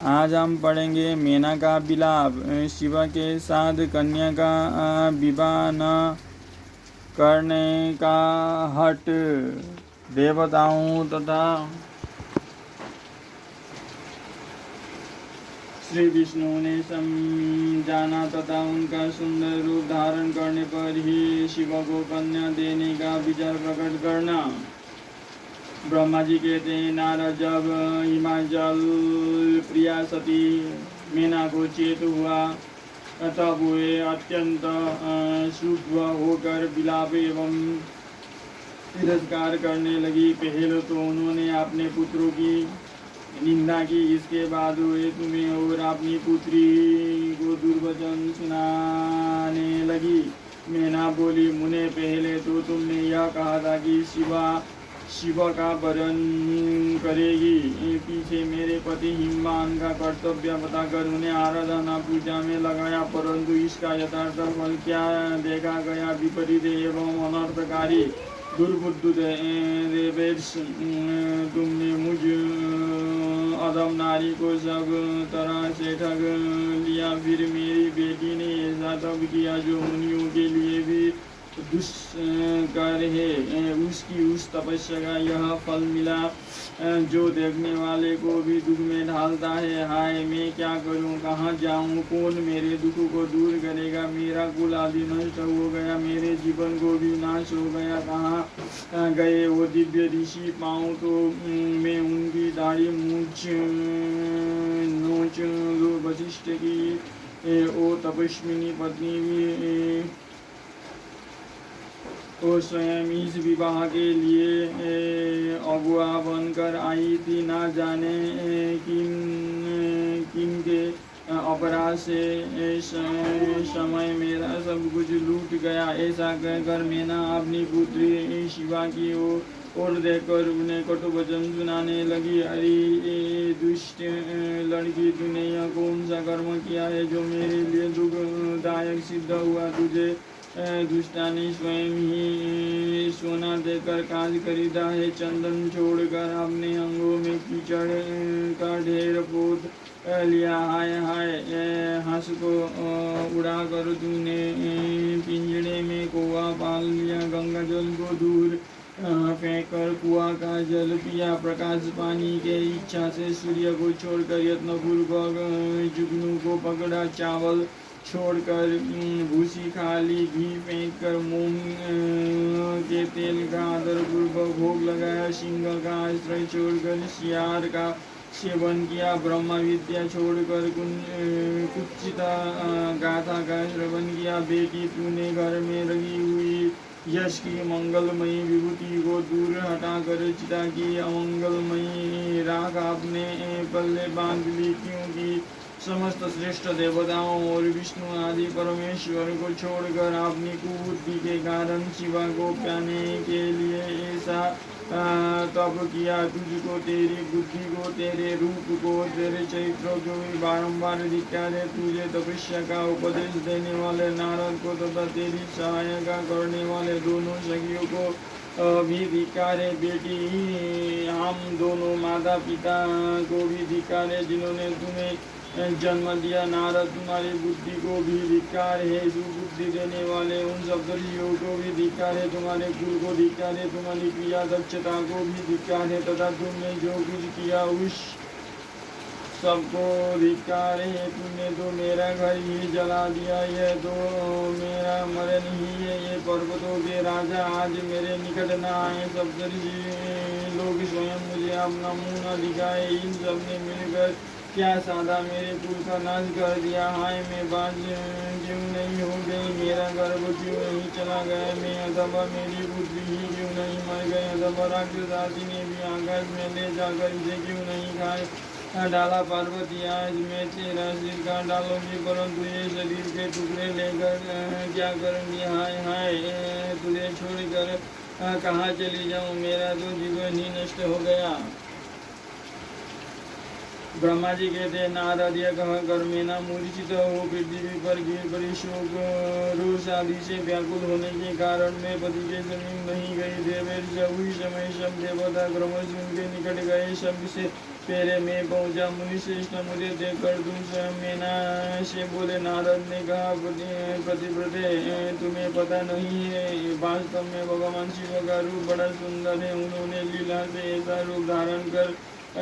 आज हम पढ़ेंगे मेना का विलाप। शिव के साथ कन्या का विवाह न करने का हठ। देवताओं तथा श्री विष्णु ने समझाना तथा उनका सुंदर रूप धारण करने पर ही शिव को कन्या देने का विचार प्रकट करना। ब्रह्मा जी कहते हैं, नारद जब हिमाचल प्रिया सती मेना को चेत हुआ तब वे अत्यंत शुभ होकर विलाप एवं तिरस्कार करने लगी। पहले तो उन्होंने अपने पुत्रों की निंदा की, इसके बाद वे तुम्हें और अपनी पुत्री को दुर्वचन सुनाने लगी। मेना बोली, मुने पहले तो तुमने यह कहा था कि शिव का वरण करेगी, पीछे मेरे पति हिमवान का कर्तव्य बताकर उन्हें आराधना पूजा में लगाया, परंतु इसका यथार्थ फल क्या देखा गया? विपरीत एवं अनर्थकारी दुर्बुद्धि देवेश, तुमने मुझ अधम नारी को सब तरह से ठग लिया। फिर मेरी बेटी ने ऐसा तब किया जो मुनियों के लिए भी दुष्कर है। उसकी उस तपस्या का यह फल मिला जो देखने वाले को भी दुख में ढालता है। हाय, मैं क्या करूं, कहाँ जाऊं, कौन मेरे दुख को दूर करेगा? मेरा कुल आदि नष्ट हो गया, मेरे जीवन को भी नाश हो गया। कहाँ गए वो दिव्य ऋषि? पाऊं तो मैं उनकी दाढ़ी मूछ नोच लूं। वशिष्ठ की ओ तपस्विनी पत्नी भी वो स्वयं इस विवाह के लिए अगुआ बनकर आई थी। ना जाने किन के अपराध से समय मेरा सब कुछ लूट गया। ऐसा कहकर मेना अपनी पुत्री शिवा की और देखकर उन्हें कटु वचन सुनाने लगी। अरे दुष्ट लड़की, तूने यह कौन सा कर्म किया है जो मेरे लिए दुखदायक सिद्ध हुआ? तुझे दुष्टा ने स्वयं ही सोना देकर काज खरीदा है। चंदन छोड़कर अपने अंगों में कीचड़ का ढेर पोत लिया। हाय हाय, हंस को उड़ाकर तूने पिंजड़े में कौवा पाल लिया। गंगा जल को दूर फेंककर कुआं का जल पिया। प्रकाश पानी के इच्छा से सूर्य को छोड़कर यत्नपूर्वक जुगनू को पकड़ा। चावल छोड़कर भूसी खा ली। घी फेंक कर मूंग के तेल का आदरपूर्वक भोग लगाया। सिंह का आश्रय छोड़कर सियार का सेवन किया। ब्रह्म विद्या छोड़कर कुत्सिता गाथा का श्रवण किया। बेटी, तूने घर में लगी हुई यश की मंगलमयी विभूति को दूर हटाकर चिता की अमंगलमयी राख अपने पल्ले बांध ली, क्योंकि समस्त श्रेष्ठ देवताओं और विष्णु आदि परमेश्वर को छोड़कर अपनी कुबुद्धि के कारण शिवा को पाने के लिए ऐसा तप किया। तुझको, तेरी बुद्धि को, तेरे रूप को, तेरे चरित्र को भी बारंबार धिक्कार है। तुझे तपस्या का उपदेश देने वाले नारद को तथा तेरी सहायता करने वाले दोनों सखियों को भी धिक्कार है। बेटी, हम दोनों माता पिता को भी धिक्कार है जिन्होंने तुम्हें जन्म दिया। नारद, तुम्हारी बुद्धि को भी धिक्कार है। सुबुद्धि देने वाले उन सप्तर्षियों को भी धिक्कार है। तुम्हारे कुल को धिक्कार है। तुम्हारी क्रिया दक्षता को भी धिक्कार है तथा तुमने जो कुछ किया उस सबको धिक्कार है। तुमने तो मेरा घर ही जला दिया, यह तो मेरा मरण ही है। ये पर्वतों के राजा आज मेरे निकट न आए। सप्तर्षि लोग स्वयं मुझे अपना मुंह न दिखाए। इन सब ने मिलकर क्या साधा मेरे कुल का नाश कर दिया। हाय, मैं बाज क्यों नहीं हो गई? मेरा गर्भ क्यों नहीं चला गया? मैं अथवा मेरी पुत्री ही क्यों नहीं मर गई? अथवा राक्षस आदि ने भी आकाश में ले जाकर इसे क्यों नहीं खाए डाला? पार्वती, आज मैं तेरा सिर काट डालूंगी, परंतु ये शरीर के टुकड़े लेकर क्या करूँगी? हाय हाय, तुझे छोड़कर कहाँ चली जाऊँ? मेरा तो जीवन ही नष्ट हो गया। ब्रह्मा जी कहते हैं नारद यह कह कर मैना मूर्छित हो पृथ्वी पर गिर पड़ी। शोक रोष आदि से व्याकुल होने के कारण मैं पति के समीप नहीं गई। देवेश उस समय सब देवता क्रमश उनके निकट गए। सबसे पहले मैं पहुंचा। मुनि श्रेष्ठ मुझे देखकर तुम स्वयं मैना से बोले। नारद ने कहा प्रतिव्रते तुम्हें पता नहीं है वास्तव में भगवान शिव का रूप बड़ा सुंदर है। उन्होंने लीला से ऐसा रूप धारण कर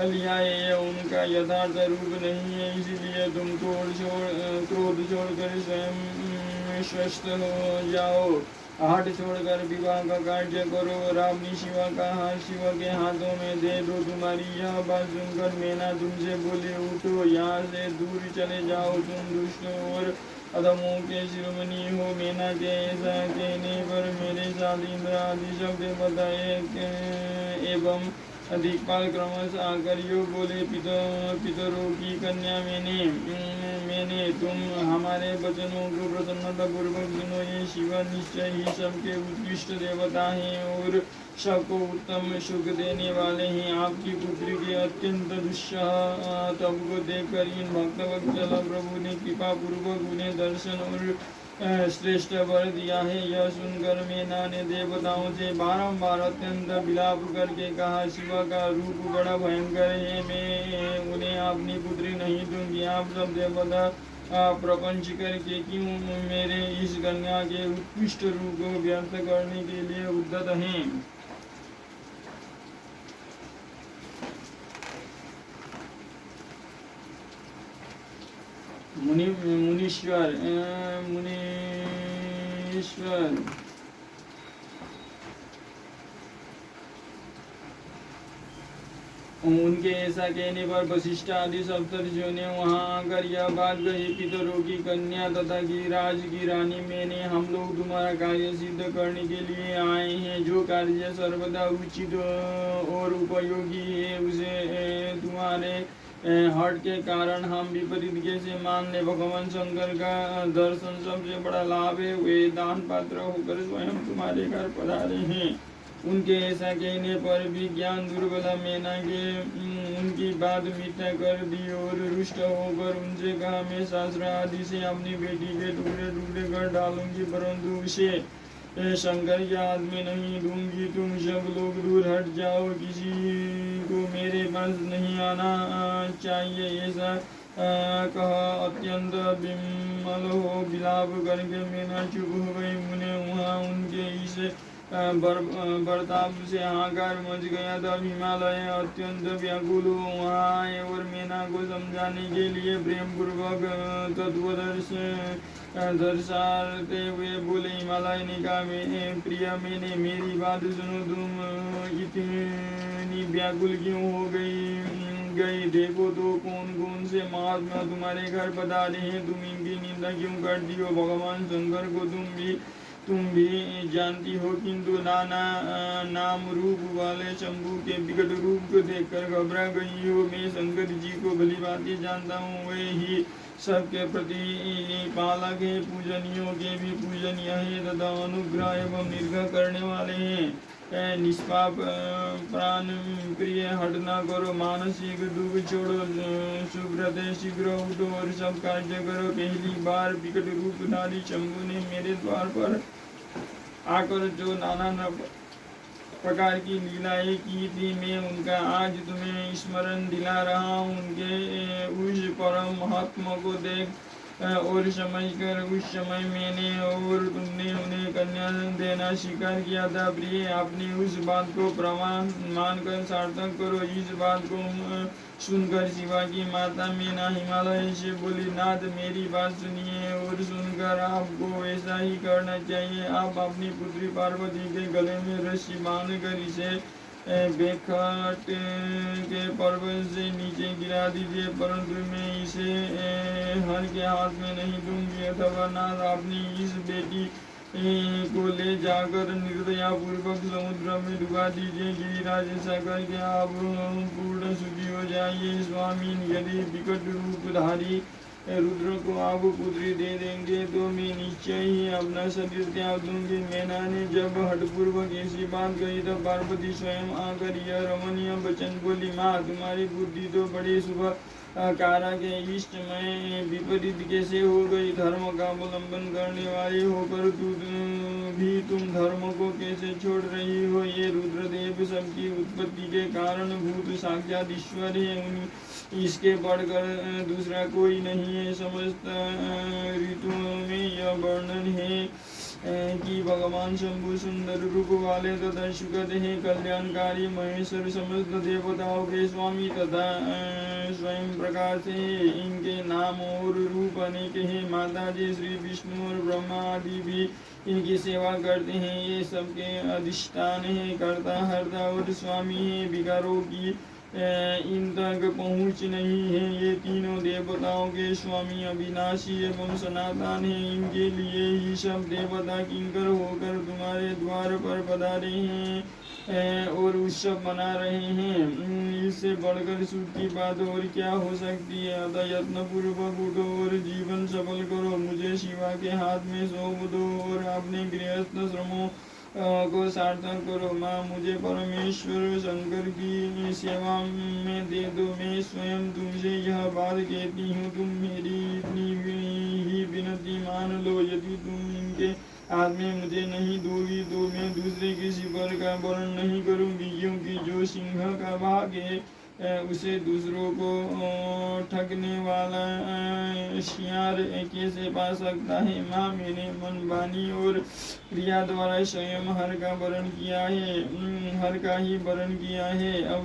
लिया है, ये उनका यथार्थ रूप नहीं है। इसलिए तुम क्रोध छोड़कर स्वयं स्वस्थ हो जाओ। हट छोड़कर विवाह का कार्य करो। रावणी शिव के हाथों में दे दो। तुम्हारी यह बात सुनकर मैना तुमसे बोले उठो यहाँ से दूर चले जाओ। तुम दुष्ट और अधमों के शिरोमणि हो। मैना के ऐसा कहने पर मेरे साथ इंद्र आदि सब देवता एवं दिक्पाल क्रमश आकर यो बोले पितरों की कन्या मैंने तुम हमारे वचनों को प्रसन्नता पूर्वक सुनो। ये शिव निश्चय ही सबके उत्कृष्ट देवता हैं और सबको उत्तम सुख देने वाले हैं। आपकी पुत्री के अत्यंत दुस्सह तप को देखकर इन भक्तवत्सल प्रभु ने कृपा पूर्वक उन्हें दर्शन और श्रेष्ठ वर दिया है। यह सुनकर मैना ने देवताओं से बारंबार अत्यंत विलाप करके कहा शिव का रूप बड़ा भयंकर है, मैं उन्हें अपनी पुत्री नहीं दूंगी। आप सब देवता प्रपंच करके क्यों मेरे इस कन्या के उत्कृष्ट रूप को व्यर्थ करने के लिए उद्यत हैं। मुनीश्वर उनके ऐसा कहने पर वशिष्ठ आदि सप्तर्षियों ने वहां आकर यह बात कही। पितरों की कन्या तथा गिरिराज की रानी मैंने हम लोग तुम्हारा कार्य सिद्ध करने के लिए आए हैं। जो कार्य सर्वदा उचित और उपयोगी है उसे तुम्हारे हट के कारण हम विपरीत कैसे मान ले। भगवान शंकर का दर्शन सबसे बड़ा लाभ है। वे दान पात्र होकर स्वयं तुम्हारे घर पधारे हैं। उनके ऐसा कहने पर भी ज्ञान दुर्बला मैना के उनकी बात मिथ्या कर दी और रुष्ट होकर उनसे कहा मैं शास्त्र आदि से अपनी बेटी के टुकड़े टुकड़े कर डालूंगी परंतु उसे शंकर के हाथ में नहीं दूंगी। तुम सब लोग दूर हट जाओ। किसी को मेरे पास नहीं आना चाहिए। ऐसा कहा अत्यंत विमल हो विलाप करके मैना चुप हो गई। मुने वहाँ उनके इस बर्ताव से हाहाकार मच गया था। हिमालय अत्यंत व्याकुल हो वहाँ आए और मैना को समझाने के लिए प्रेम पूर्वक दर्शाते हुए बोले। हिमालय ने कहा प्रिय मैंने मेरी बात सुनो। तुम इतनी व्याकुल क्यों हो गई? देखो तो कौन कौन से महात्मा तुम्हारे घर पधारे हैं। तुम इनकी निंदा क्यों करती हो? भगवान शंकर को तुम भी जानती हो किंतु नाना नाम रूप वाले शंभु के विकट रूप को देखकर घबरा गई हो। मैं शंकर जी को भली भांति जानता हूँ। वे ही सबके प्रति पालक है, पूजनियों के भी पूजनीय है तथा अनुग्रह एवं निर्ग्रह करने वाले हैं। निष्पाप प्राण प्रिय हट न करो। मानसिक दुख छोड़ो। सुब्रत शीघ्र उठो और सब कार्य करो। पहली बार विकट रूपधारी शंभु ने मेरे द्वार पर आकर जो नाना प्रकार की लीलाएं की थी मैं उनका आज तुम्हें स्मरण दिला रहा हूँ। उनके उस परम महात्मा को देख और समझकर उस समय मैंने और तुमने उन्हें कन्या देना स्वीकार किया था। प्रिय आपने उस बात को प्रमाण मानकर सार्थक करो। इस बात को सुनकर शिवा की माता मैना हिमालय से बोली नाथ मेरी बात सुनिए और सुनकर आपको ऐसा ही करना चाहिए। आप अपनी पुत्री पार्वती के गले में रस्सी बांधकर इसे बेखट के पर्वत से नीचे गिरा दीजिए परंतु मैं इसे हर के हाथ में नहीं दूंगी। अथवा नाथ अपनी इस बेटी को ले जाकर निर्दया पूर्वक समुद्र में डुबा दीजिए। गिरिराज ऐसा करके आप पूर्ण सुखी हो जाइए। स्वामी यदि विकट रूपधारी रुद्र को आप पुत्री दे देंगे तो मैं निश्चय ही अपना शरीर त्याग दूंगी। मैना ने जब हठपूर्वक ऐसी बात कही तब पार्वती स्वयं आकर यह रमणीय वचन बोली। माँ तुम्हारी बुद्धि तो बड़ी शुभ कारा के इष्ट में विपरीत कैसे हो गई। धर्म का अवलंबन करने वाले होकर भी तुम धर्म को कैसे छोड़ रही हो। ये रुद्रदेव सबकी उत्पत्ति के कारण भूत साक्षात ईश्वर है, इसके बढ़कर दूसरा कोई नहीं है। समस्त ऋतुओं में यह वर्णन है कि भगवान शंभु सुंदर रूप वाले तथा सुखद है, कल्याणकारी महेश्वर समस्त देवताओं के स्वामी तथा स्वयं प्रकाश है। इनके नाम और रूप अनेक हैं। माता जी श्री विष्णु और ब्रह्मा आदि भी इनकी सेवा करते हैं। ये सबके अधिष्ठान है, कर्ता हर्ता और स्वामी है। विकारों की इन तक पहुँच नहीं है। ये तीनों देवताओं के स्वामी अविनाशी एवं सनातन है। इनके लिए ही सब देवता किंकर होकर तुम्हारे द्वार पर पधारे हैं और उत्सव मना रहे हैं। इससे बढ़कर सुख की बात और क्या हो सकती है। अतः यत्न पूर्वक उठो और जीवन सफल करो, मुझे शिवा के हाथ में सौंप दो और अपने गृहस्थ श्रमों को सार्थक करो। माँ, मुझे परमेश्वर शंकर की सेवा में दे दो। मैं स्वयं तुमसे यह बात कहती हूँ, तुम मेरी इतनी ही विनती मान लो। यदि तुम इनके हाथ में मुझे नहीं दोगी तो मैं दूसरे किसी पर का वर्ण नहीं करूँगी, क्योंकि जो सिंह का भाग है उसे दूसरों को ठगने वाला शियार कैसे पा सकता है। माँ, मैंने मन, वाणी और क्रिया द्वारा स्वयं हर का वर्ण किया है, हर का ही वर्ण किया है। अब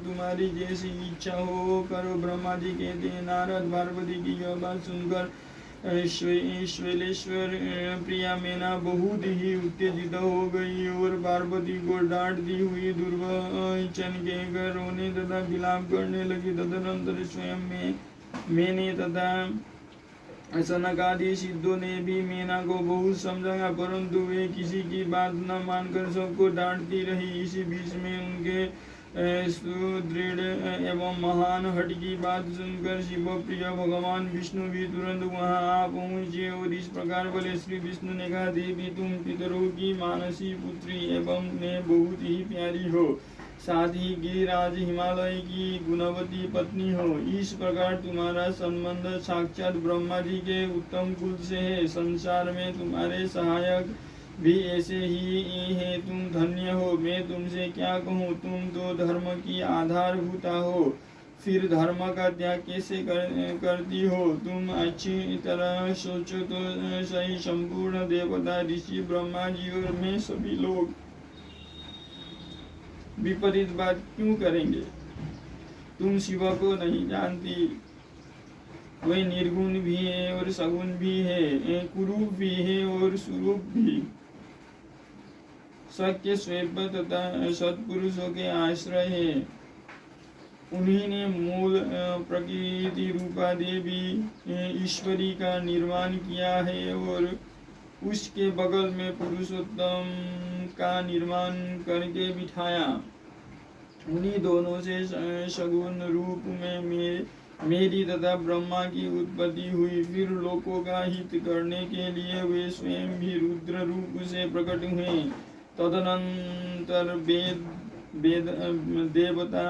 तुम्हारी जैसी इच्छा हो करो। ब्रह्मा जी कहते हैं, नारद पार्वती की यह बात सुनकर श्वेलेश्वर प्रिया मैना बहुत ही उत्तेजित हो गई और पार्वती को डांट दी हुई दुर्वचन कहकर रोने तथा विलाप करने लगी। तदनंतर स्वयं मैंने तथा सनक आदि सिद्धों ने भी मैना को बहुत समझाया, परंतु वे किसी की बात न मानकर सबको डांटती रही। इसी बीच में उनके सुदृढ़ एवं महान हट की बात सुनकर शिव प्रिय भगवान विष्णु भी तुरंत वहां आ पहुंचे और इस प्रकार बोले। श्री विष्णु ने कहा, देवी, तुम पितरों की मानसी पुत्री एवं ने बहुत ही प्यारी हो, साथ ही गिरिराज हिमालय की गुणवती पत्नी हो। इस प्रकार तुम्हारा संबंध साक्षात ब्रह्मा जी के उत्तम कुल से है। संसार में तुम्हारे सहायक भी ऐसे ही है। तुम धन्य हो। मैं तुमसे क्या कहूँ, तुम तो धर्म की आधारभूता हो, फिर धर्म का त्याग कैसे करती हो। तुम अच्छी तरह सोचो तो सही, संपूर्ण देवता, ऋषि, ब्रह्मा जी और मैं सभी लोग विपरीत बात क्यों करेंगे। तुम शिव को नहीं जानती, वे निर्गुण भी है और सगुण भी है, कुरूप भी है और सुरूप भी, सत्य, श्वेत तथा सत्पुरुषों के आश्रय है। उन्हीं ने मूल प्रकृति रूपा देवी ईश्वरी का निर्माण किया है और उसके बगल में पुरुषोत्तम का निर्माण करके बिठाया। उन्हीं दोनों से सगुण रूप में मेरी तथा ब्रह्मा की उत्पत्ति हुई। फिर लोकों का हित करने के लिए वे स्वयं भी रुद्र रूप से प्रकट हुए। तदनंतर देवता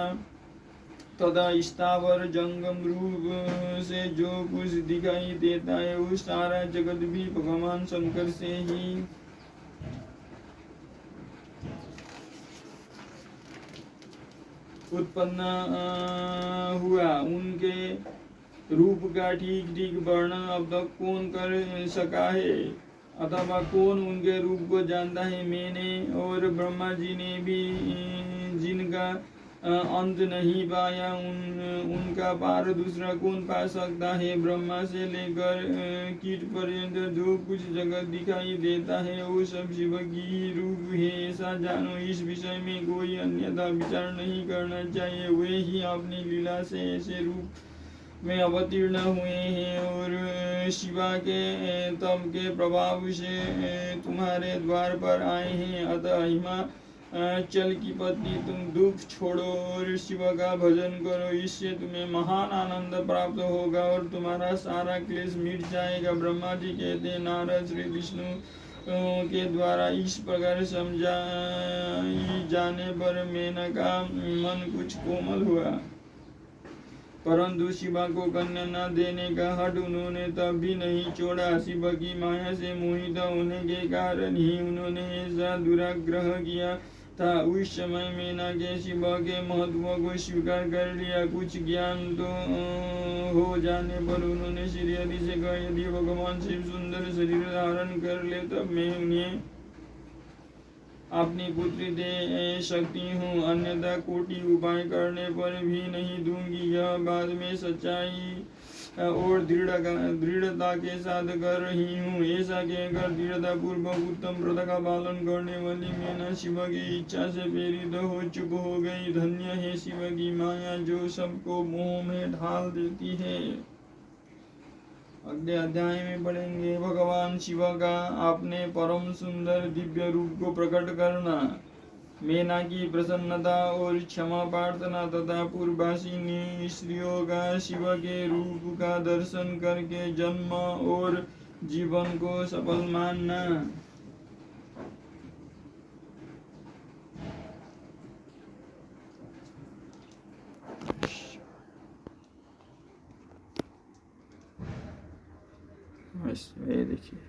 तथा स्थावर जंगम रूप से जो कुछ दिखाई देता है वो सारा जगत भी भगवान शंकर से ही उत्पन्न हुआ। उनके रूप का ठीक ठीक वर्णन अब तक कौन कर सका है, अथवा कौन उनके रूप को जानता है। मैंने और ब्रह्मा जी ने भी जिनका अंत नहीं पाया, उनका पार दूसरा कौन पा सकता है। ब्रह्मा से लेकर कीट पर्यंत जो कुछ जगत दिखाई देता है वो सब शिव की रूप है, ऐसा जानो। इस विषय में कोई अन्यथा विचार नहीं करना चाहिए। वे ही अपनी लीला से ऐसे रूप में अवतीर्ण हुए हैं और शिवा के तप के प्रभाव से तुम्हारे द्वार पर आए हैं। अतः हिमाचल की पत्नी, तुम दुख छोड़ो और शिव का भजन करो, इससे तुम्हें महान आनंद प्राप्त होगा और तुम्हारा सारा क्लेश मिट जाएगा। ब्रह्मा जी कहते हैं, नारद श्री विष्णु के द्वारा इस प्रकार समझाई जाने पर मेनका मन कुछ कोमल हुआ। परंतु शिवा को कन्या न देने का हठ उन्होंने तब भी नहीं छोड़ा। शिव की माया से मोहित होने के कारण ही उन्होंने ऐसा दुराग्रह किया था। उस समय मैना के शिव के महत्व को स्वीकार कर लिया। कुछ ज्ञान तो हो जाने पर उन्होंने श्री हरि से कहा, यदि भगवान शिव सुंदर शरीर धारण कर ले तब मैं उन्हें अपनी पुत्री दे सकती हूँ, अन्यथा कोटि उपाय करने पर भी नहीं दूंगी। यह बाद में सच्चाई और दृढ़ता के साथ कर रही हूँ। ऐसा कहकर दृढ़ता पूर्वक उत्तम व्रत का पालन करने वाली मैना शिव की इच्छा से प्रेरित हो चुप हो गई। धन्य है शिव की माया जो सबको मोह में ढाल देती है। अगले अध्याय में पढ़ेंगे भगवान शिव का अपने परम सुंदर दिव्य रूप को प्रकट करना, मैना की प्रसन्नता और क्षमा प्रार्थना तथा पूर्ववासिनी स्त्रियों का शिव के रूप का दर्शन करके जन्म और जीवन को सफल मानना। बस ये देखिए।